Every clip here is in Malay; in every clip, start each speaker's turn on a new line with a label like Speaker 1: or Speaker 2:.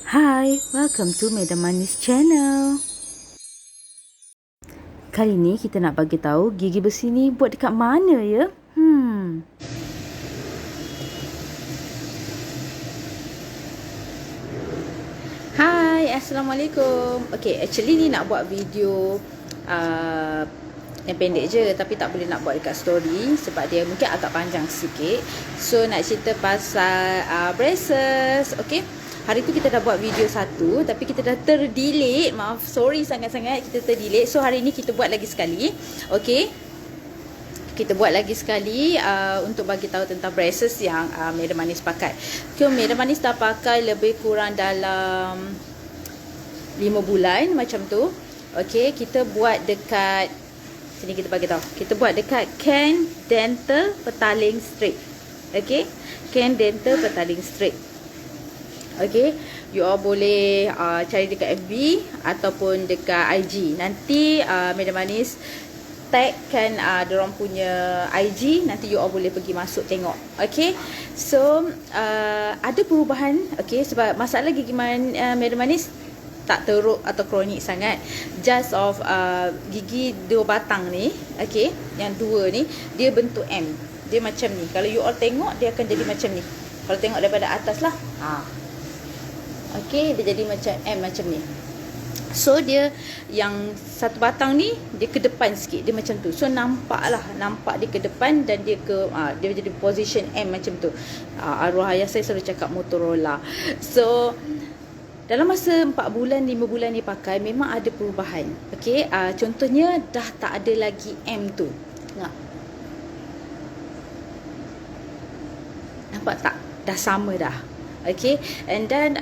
Speaker 1: Hai, welcome to Madam Manis channel. Kali ni kita nak bagi tahu gigi besi ni buat dekat mana ya? Hai, Assalamualaikum. Okay, actually ni nak buat video yang pendek je, tapi tak boleh nak buat dekat story sebab dia mungkin agak panjang sikit. So nak cerita pasal braces. Okay, hari tu kita dah buat video satu, tapi kita dah terdelete. Maaf, sorry sangat-sangat kita terdelete. So hari ni kita buat lagi sekali. Okay, kita buat lagi sekali untuk bagi tahu tentang braces yang Madam Manis pakai. Okay, Madam Manis dah pakai lebih kurang dalam 5 bulan macam tu. Okay, kita buat dekat sini, kita bagi tahu. Kita buat dekat Ken Dental Petaling Straight. Okay, Ken Dental Petaling Straight. Okay, you all boleh cari dekat FB ataupun dekat IG. Nanti Madam Manis tagkan diorang punya IG, nanti you all boleh pergi masuk tengok. Okay, so ada perubahan. Okay, sebab masalah gigi Madam Manis tak teruk atau kronik sangat. Just of gigi dua batang ni, okay, yang dua ni dia bentuk M. Dia macam ni. Kalau you all tengok, dia akan jadi macam ni. Kalau tengok daripada atas lah, okay, dia jadi macam M macam ni. So dia yang satu batang ni dia ke depan sikit, dia macam tu. So nampak dia ke depan dan dia ke dia jadi position M macam tu. Arwah ayah saya selalu cakap Motorola. So dalam masa 4 bulan 5 bulan ni pakai, memang ada perubahan. Okay, contohnya dah tak ada lagi M tu. Nampak tak? Dah sama dah. Okay, and then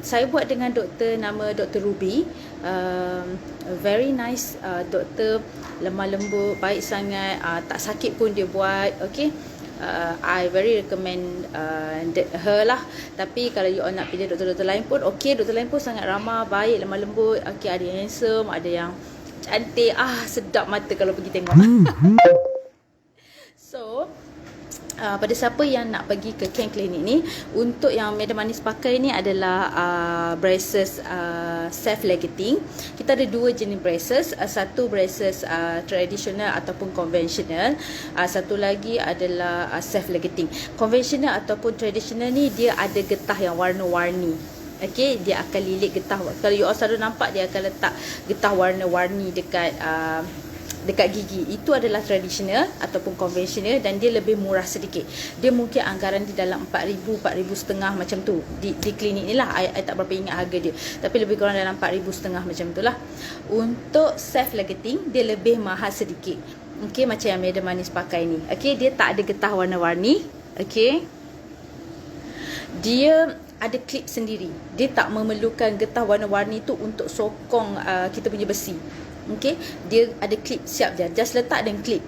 Speaker 1: saya buat dengan doktor nama Dr. Ruby. Very nice doktor, lemah lembut, baik sangat, tak sakit pun dia buat. Okay, I very recommend her lah. Tapi kalau you all nak pilih doktor-doktor lain pun okay, doktor lain pun sangat ramah, baik, lemah lembut. Okay, ada yang handsome, ada yang cantik, sedap mata kalau pergi tengok. So pada siapa yang nak pergi ke Ken Clinic ni, untuk yang Madam Manis pakai ni adalah braces self legating. Kita ada dua jenis braces, satu braces tradisional ataupun konvensional, satu lagi adalah self legating. Konvensional ataupun tradisional ni dia ada getah yang warna-warni. Okay, dia akan lilit getah. Kalau you all selalu nampak, dia akan letak getah warna-warni dekat gigi. Itu adalah tradisional ataupun konvensional, dan dia lebih murah sedikit. Dia mungkin anggaran di dalam 4,000, 4,500 macam tu. Di klinik ni lah, I tak berapa ingat harga dia, tapi lebih kurang dalam 4,500 macam tu lah. Untuk self legating, dia lebih mahal sedikit. Okay, macam yang Madam Manis pakai ni. Okay, dia tak ada getah warna-warni. Okay, dia ada klip sendiri. Dia tak memerlukan getah warna-warni tu untuk sokong kita punya besi. Okay, dia ada klip siap je, just letak dan klip.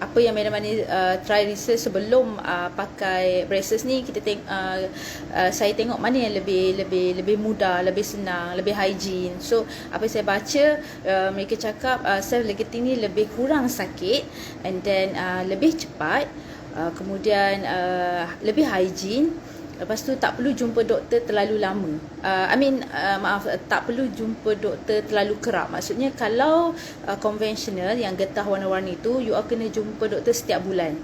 Speaker 1: Apa yang Madam Manis try research sebelum pakai braces ni, kita saya tengok mana yang lebih mudah, lebih senang, lebih hygiene. So apa yang saya baca, mereka cakap self legating ni lebih kurang sakit, and then lebih cepat, kemudian lebih hygiene. Lepas tu tak perlu jumpa doktor terlalu lama. Tak perlu jumpa doktor terlalu kerap. Maksudnya kalau konvensional yang getah warna-warni tu, you all kena jumpa doktor setiap bulan.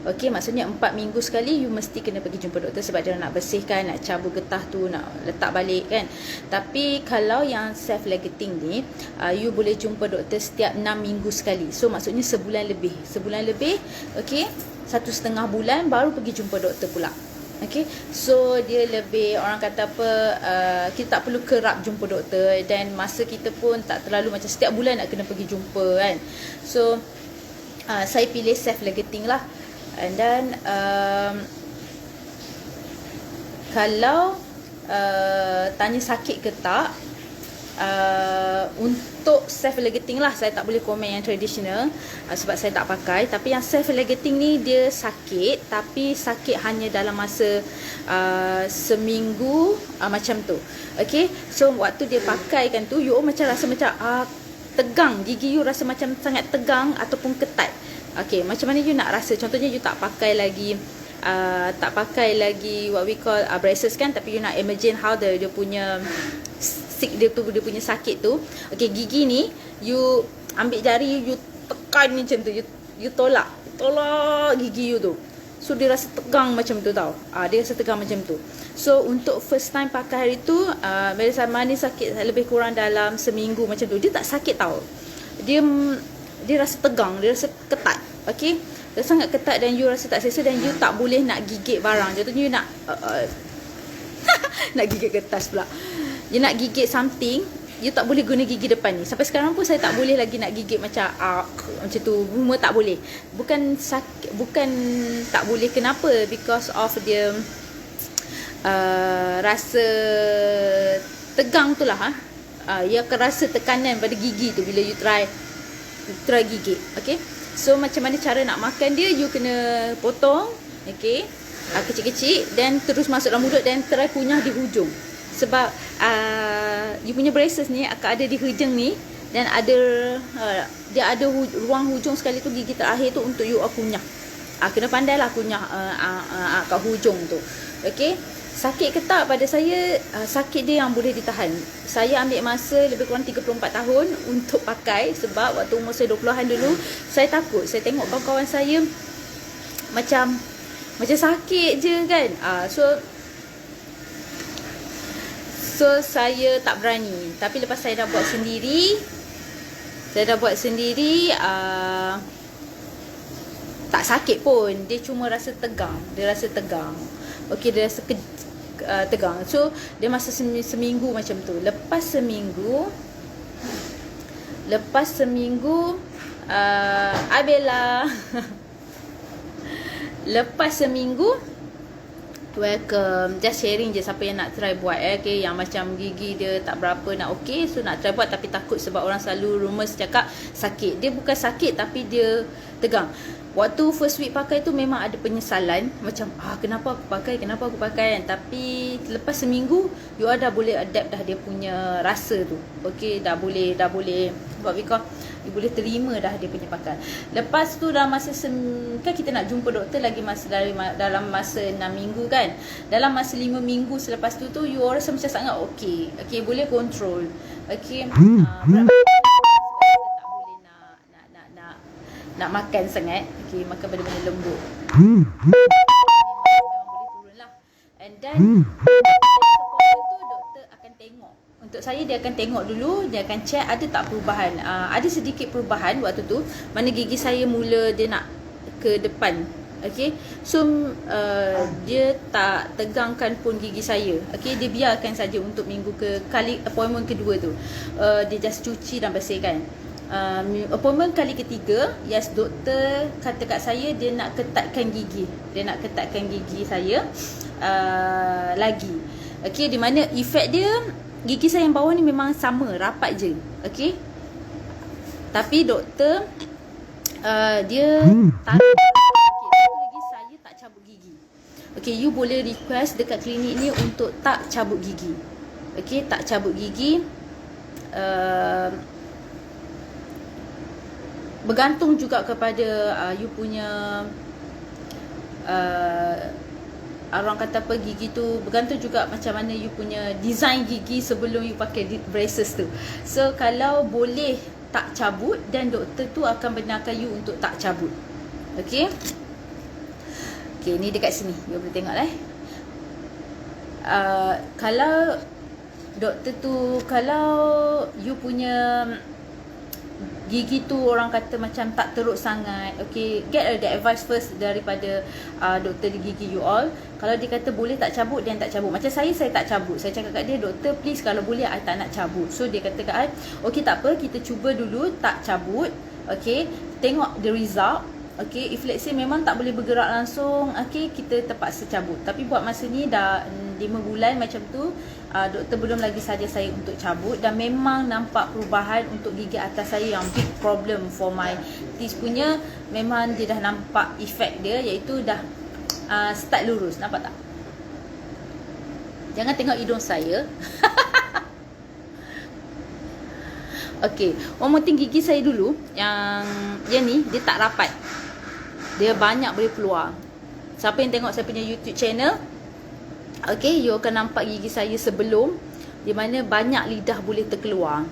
Speaker 1: Okay, maksudnya 4 minggu sekali you mesti kena pergi jumpa doktor, sebab dia nak bersihkan, nak cabut getah tu, nak letak balik kan. Tapi kalau yang self legating ni, you boleh jumpa doktor setiap 6 minggu sekali. So maksudnya sebulan lebih. Okay, 1.5 bulan baru pergi jumpa doktor pula. Okay, so dia lebih, orang kata apa, kita tak perlu kerap jumpa doktor, dan masa kita pun tak terlalu macam setiap bulan nak kena pergi jumpa kan. So saya pilih self legating lah. And then kalau tanya sakit ke tak, untuk self legating lah, saya tak boleh komen yang tradisional sebab saya tak pakai. Tapi yang self legating ni dia sakit, tapi sakit hanya dalam masa seminggu macam tu. Okay, so waktu dia pakaikan tu, you macam rasa macam tegang, gigi you rasa macam sangat tegang ataupun ketat. Okay, macam mana you nak rasa? Contohnya you tak pakai lagi tak pakai lagi what we call braces kan, tapi you nak imagine how dia punya dia punya sakit tu. Okay, gigi ni you ambil jari, you tekan macam tu, you tolak gigi you tu. So dia rasa tegang macam tu tau. Dia rasa tegang macam tu. So untuk first time pakai hari tu, Melissa ni sakit lebih kurang dalam seminggu macam tu. Dia tak sakit tau. Dia rasa tegang, dia rasa ketat. Okay, dia sangat ketat dan you rasa tak selesa, dan you tak boleh nak gigit barang. Contohnya you nak nak gigit kertas pula. You nak gigit something, you tak boleh guna gigi depan ni. Sampai sekarang pun saya tak boleh lagi nak gigit macam macam tu. Semua tak boleh. Bukan tak boleh, kenapa? Because of dia rasa tegang tu lah. You akan rasa tekanan pada gigi tu bila you try gigit. Okay, so macam mana cara nak makan dia? You kena potong, okay, kecil-kecil, dan terus masuk dalam mulut, dan try kunyah di hujung. Sebab you punya braces ni akan ada di hujung ni, dan ada dia ada ruang hujung sekali tu, gigi terakhir tu untuk you kunyah. Kena pandai lah kunyah kat hujung tu. Okay, sakit ke tak pada saya? Sakit dia yang boleh ditahan. Saya ambil masa lebih kurang 34 tahun untuk pakai. Sebab waktu umur saya 20-an dulu, saya takut. Saya tengok kawan-kawan saya macam sakit je kan. So saya tak berani. Tapi lepas saya dah buat sendiri, tak sakit pun. Dia cuma rasa tegang. Okey, dia rasa tegang. So dia masa seminggu macam tu. Lepas seminggu Abela lepas seminggu, welcome, just sharing je siapa yang nak try buat. Okay, yang macam gigi dia tak berapa nak okay, so nak try buat, tapi takut sebab orang selalu rumors cakap sakit. Dia bukan sakit, tapi dia tegang. Waktu first week pakai tu memang ada penyesalan, macam kenapa aku pakai kan. Tapi lepas seminggu you dah boleh adapt dah dia punya rasa tu. Okay, dah boleh buat because you boleh terima dah dia punya pakai. Lepas tu dalam masa kan kita nak jumpa doktor lagi dalam masa 6 minggu kan. Dalam masa 5 minggu selepas tu you rasa macam sangat okay, boleh control. Okay, nak makan sangat. Okay, makan benda-benda lembut. Memang boleh turun lah. And then doktor akan tengok. Untuk saya, dia akan tengok dulu, dia akan check ada tak perubahan. Ada sedikit perubahan waktu tu, mana gigi saya mula dia nak ke depan. Okay, so dia tak tegangkan pun gigi saya. Okay, dia biarkan saja untuk kali appointment kedua tu. Dia just cuci dan bersihkan. Appointment kali ketiga, yes, doktor kata kat saya dia nak ketatkan gigi. Saya lagi. Okay, di mana efek dia, gigi saya yang bawah ni memang sama, rapat je. Okay, tapi doktor dia tarik. Okay, satu lagi, saya tak cabut gigi. Okay, you boleh request dekat klinik ni untuk tak cabut gigi. Okay, tak cabut gigi. Bergantung juga kepada you punya orang kata apa, gigi tu bergantung juga macam mana you punya design gigi sebelum you pakai braces tu. So kalau boleh tak cabut, dan doktor tu akan benarkan you untuk tak cabut. Okay, ni dekat sini you boleh tengok lah. Kalau doktor tu, kalau you punya gigi tu orang kata macam tak teruk sangat, okay, get the advice first daripada doktor di gigi you all. Kalau dia kata boleh tak cabut, dan tak cabut. Macam saya tak cabut. Saya cakap kat dia, doktor please kalau boleh I tak nak cabut. So dia kata kat I, okay tak apa, kita cuba dulu tak cabut. Okay, tengok the result. Okay, if let's say memang tak boleh bergerak langsung, okay, kita terpaksa cabut. Tapi buat masa ni dah 5 bulan macam tu, doktor belum lagi saja saya untuk cabut. Dan memang nampak perubahan untuk gigi atas saya yang big problem for my teeth punya. Memang dia dah nampak efek dia, iaitu dah start lurus. Nampak tak? Jangan tengok hidung saya. Okay, one more thing, gigi saya dulu yang ni dia tak rapat. Dia banyak boleh keluar. Siapa yang tengok saya punya YouTube channel, okay, you akan nampak gigi saya sebelum, di mana banyak lidah boleh terkeluar.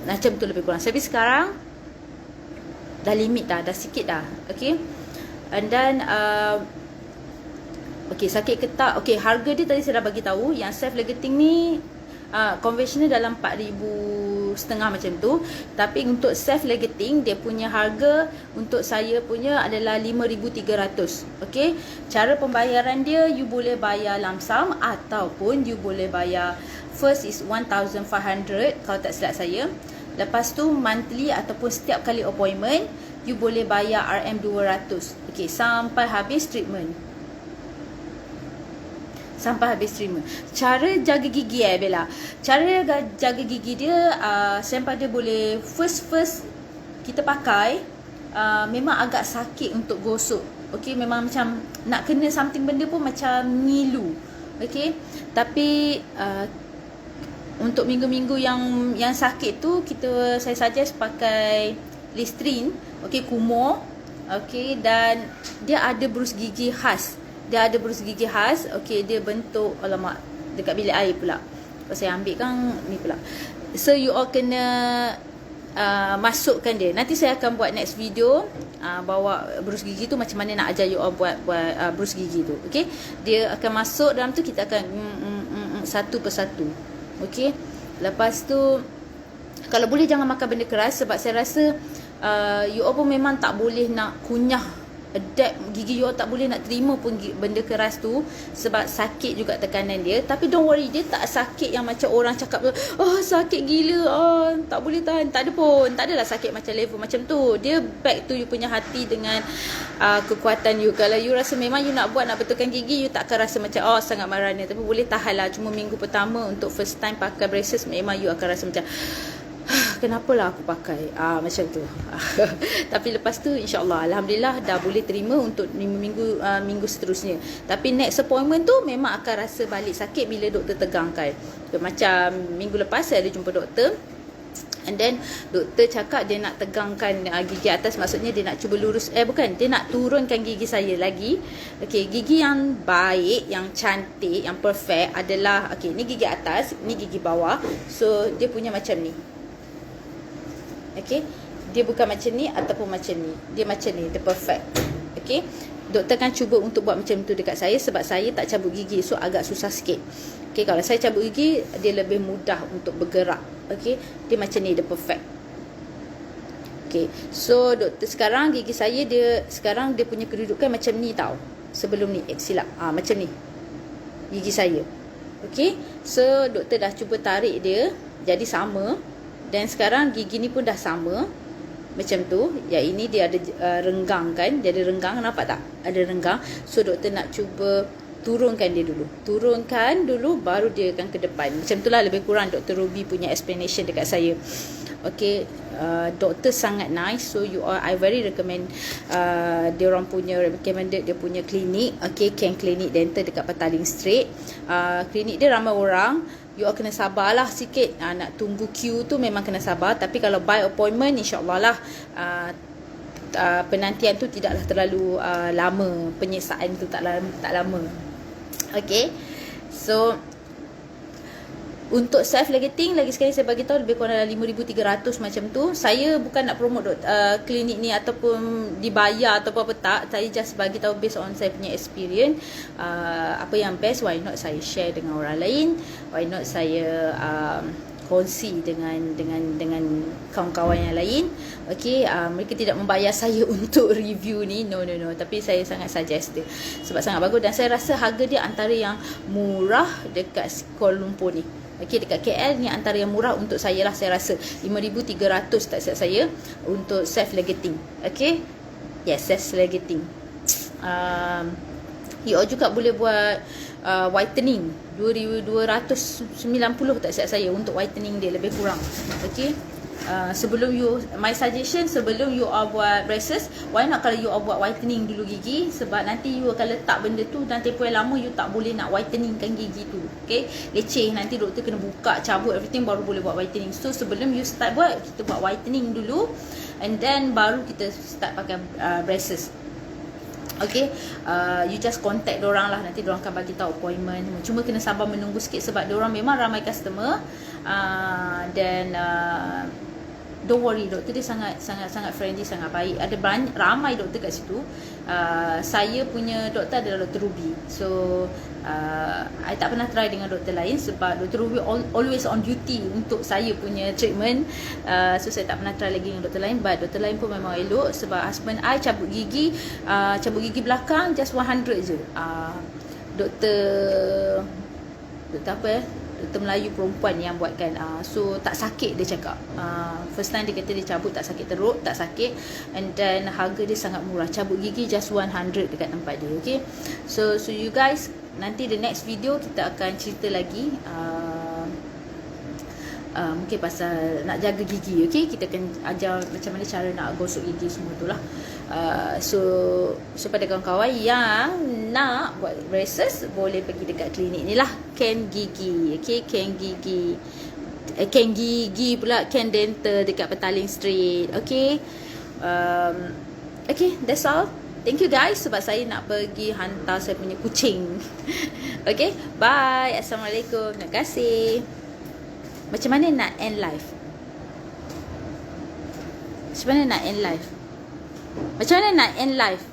Speaker 1: Macam tu lebih kurang. Tapi sekarang dah limit dah sikit dah. Okay. And then okay, sakit ke tak? Okay, harga dia tadi saya dah bagi tahu. Yang self ligating ni conventional dalam 4,500 macam tu. Tapi untuk self ligating, dia punya harga untuk saya punya adalah 5,300. Okay. Cara pembayaran dia, you boleh bayar lump sum ataupun you boleh bayar first is 1,500 kalau tak silap saya. Lepas tu monthly ataupun setiap kali appointment you boleh bayar RM200. Okay, sampai habis treatment. Sampai habis treatment. Cara jaga gigi Bella. Cara jaga gigi dia, sampai dia boleh first kita pakai, memang agak sakit untuk gosok. Okay, memang macam nak kena something benda pun macam ngilu. Okay, tapi untuk minggu-minggu yang sakit tu, saya suggest pakai Listerine, okey, Kumor, okey, dan dia ada brus gigi khas. Okey, dia bentuk, alamak, dekat bilik air pula. Saya ambil kan ni pula. So you all kena masukkan dia. Nanti saya akan buat next video, bawa brus gigi tu macam mana nak ajar you all buat brus gigi tu. Okey, dia akan masuk dalam tu, kita akan satu persatu. Okey. Lepas tu kalau boleh jangan makan benda keras, sebab saya rasa you all pun memang tak boleh nak kunyah, adapt gigi you all tak boleh nak terima pun benda keras tu, sebab sakit juga tekanan dia. Tapi don't worry, dia tak sakit yang macam orang cakap sakit gila, tak boleh tahan. Tak ada pun, tak adalah sakit macam level macam tu. Dia back to you punya hati dengan kekuatan you. Kalau you rasa memang you nak buat, nak betulkan gigi, you tak akan rasa macam sangat marahnya. Tapi boleh tahan lah. Cuma minggu pertama untuk first time pakai braces, memang you akan rasa macam kenapalah aku pakai, macam tu. Tapi lepas tu insyaAllah, Alhamdulillah dah boleh terima untuk 5 minggu, minggu seterusnya. Tapi next appointment tu memang akan rasa balik sakit bila doktor tegangkan. Macam minggu lepas saya ada jumpa doktor, and then doktor cakap dia nak tegangkan gigi atas, maksudnya dia nak cuba lurus, bukan, dia nak turunkan gigi saya lagi. Okey, gigi yang baik, yang cantik, yang perfect adalah, okey, ni gigi atas, ni gigi bawah. So dia punya macam ni. Okey, dia bukan macam ni ataupun macam ni, dia macam ni, dia perfect. Okey, doktor kan cuba untuk buat macam tu dekat saya, sebab saya tak cabut gigi, so agak susah sikit. Okey, kalau saya cabut gigi, dia lebih mudah untuk bergerak. Okey, dia macam ni, dia perfect. Okey, so doktor sekarang gigi saya, dia sekarang dia punya kedudukan macam ni tau. Sebelum ni, silap, macam ni gigi saya. Okey, so doktor dah cuba tarik dia jadi sama. Dan sekarang gigi ni pun dah sama macam tu. Yang ini dia ada renggang kan, dia ada renggang, nampak tak? Ada renggang. So doktor nak cuba turunkan dia dulu. Turunkan dulu baru dia akan ke depan. Macam itulah lebih kurang Dr. Ruby punya explanation dekat saya. Okay, doktor sangat nice. So you all, I very recommend dia orang punya recommended dia punya klinik. Okay, Ken Clinic Dental dekat Petaling Street. Klinik dia ramai orang. You all kena sabarlah sikit. Nak tunggu queue tu memang kena sabar. Tapi kalau by appointment, insyaAllah lah penantian tu tidaklah terlalu lama. Penyiksaan tu tak lama. Okay. So untuk self ligating, lagi sekali saya bagi tahu, lebih kurang dalam 5,300 macam tu. Saya bukan nak promote klinik ni ataupun dibayar ataupun apa tak. Saya just bagi tahu based on saya punya experience. Apa yang best, why not saya share dengan orang lain, why not saya kongsi dengan kawan-kawan yang lain. Okay, mereka tidak membayar saya untuk review ni, no, tapi saya sangat suggest dia sebab sangat bagus. Dan saya rasa harga dia antara yang murah dekat Kuala Lumpur ni. Okay, dekat KL ni antara yang murah untuk saya lah. Saya rasa 5,300 tak silap saya untuk self ligating. Okay, yes, self ligating. You all juga boleh buat whitening 2,290 tak silap saya untuk whitening dia lebih kurang. Okay, sebelum you, my suggestion, sebelum you all buat braces, why not kalau you all buat whitening dulu gigi, sebab nanti you akan letak benda tu dan tempoh yang lama you tak boleh nak whiteningkan gigi tu. Okay, leceh, nanti doktor kena buka, cabut everything baru boleh buat whitening. So sebelum you start buat, kita buat whitening dulu, and then baru kita start pakai braces. Okay, you just contact dorang lah, nanti dorang akan bagi tahu appointment. Cuma kena sabar menunggu sikit sebab dorang memang ramai customer. Dan don't worry, doktor dia sangat friendly, sangat baik. Ada ramai doktor kat situ. Saya punya doktor adalah Dr. Ruby. So I tak pernah try dengan doktor lain sebab Dr. Ruby always on duty untuk saya punya treatment. So saya tak pernah try lagi dengan doktor lain. But doktor lain pun memang elok sebab husband I cabut gigi belakang just 100 je. Doktor apa Doktor Melayu perempuan yang buatkan. So tak sakit dia cakap. First time dia kata dia cabut tak sakit teruk, tak sakit. And then harga dia sangat murah. Cabut gigi just 100 dekat tempat dia. Okay, so you guys, nanti the next video kita akan cerita lagi mungkin pasal nak jaga gigi. Okay, kita akan ajar macam mana cara nak gosok gigi semua tu lah. So pada kawan-kawan yang nak buat braces, boleh pergi dekat klinik ni lah, Ken Gigi. Okay, Ken Gigi, Ken Gigi pula, Ken Dental dekat Petaling Street. Okay, okay, that's all. Thank you guys sebab saya nak pergi hantar saya punya kucing. Okay, bye. Assalamualaikum. Terima kasih. Macam mana nak end live? Macam mana nak end live?